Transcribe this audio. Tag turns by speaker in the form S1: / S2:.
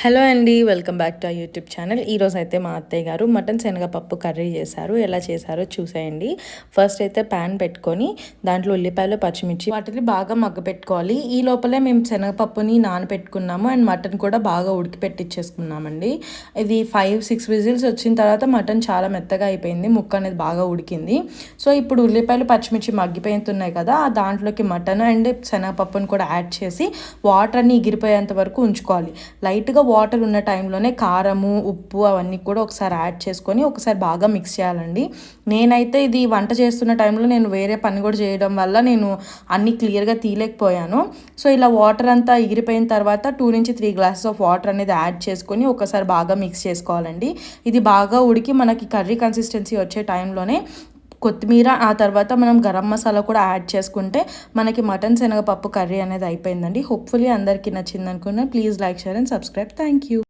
S1: Hello అండి, welcome back to YouTube channel. ఈరోజు అయితే మా అత్తయ్య గారు మటన్ శనగపప్పు కర్రీ చేశారు. ఎలా చేశారో చూసేయండి. ఫస్ట్ అయితే ప్యాన్ పెట్టుకొని దాంట్లో ఉల్లిపాయలు, పచ్చిమిర్చి వాటిని బాగా మగ్గపెట్టుకోవాలి. ఈ లోపలే మేము శనగపప్పుని నానబెట్టుకున్నాము అండ్ మటన్ కూడా బాగా ఉడికి పెట్టించేసుకున్నామండి. ఇది 5-6 విజిల్స్ వచ్చిన తర్వాత మటన్ చాలా మెత్తగా అయిపోయింది, ముక్క అనేది బాగా ఉడికింది. సో ఇప్పుడు ఉల్లిపాయలు, పచ్చిమిర్చి మగ్గిపోతున్నాయి కదా, దాంట్లోకి మటన్ అండ్ శనగపప్పుని కూడా యాడ్ చేసి వాటర్ అన్ని ఎగిరిపోయేంత వరకు ఉంచుకోవాలి. లైట్గా వాటర్ ఉన్న టైంలోనే కారము, ఉప్పు అవన్నీ కూడా ఒకసారి యాడ్ చేసుకొని ఒకసారి బాగా మిక్స్ చేయాలండి. నేనైతే ఇది వంట చేస్తున్న టైంలో నేను వేరే పని కూడా చేయడం వల్ల నేను అన్నీ క్లియర్గా తీయలేకపోయాను. సో ఇలా వాటర్ అంతా ఎగిరిపోయిన తర్వాత 2-3 గ్లాసెస్ ఆఫ్ వాటర్ అనేది యాడ్ చేసుకొని ఒకసారి బాగా మిక్స్ చేసుకోవాలండి. ఇది బాగా ఉడికి మనకి కర్రీ కన్సిస్టెన్సీ వచ్చే టైంలోనే కొత్తిమీర, ఆ తర్వాత మనం గరం మసాలా కూడా యాడ్ చేసుకుంటే మనకి మటన్ శనగపప్పు కర్రీ అనేది అయిపోయిందండి. హోప్ఫుల్లీ అందరికీ నచ్చింది అనుకున్నా. Please like, share and subscribe. Thank you.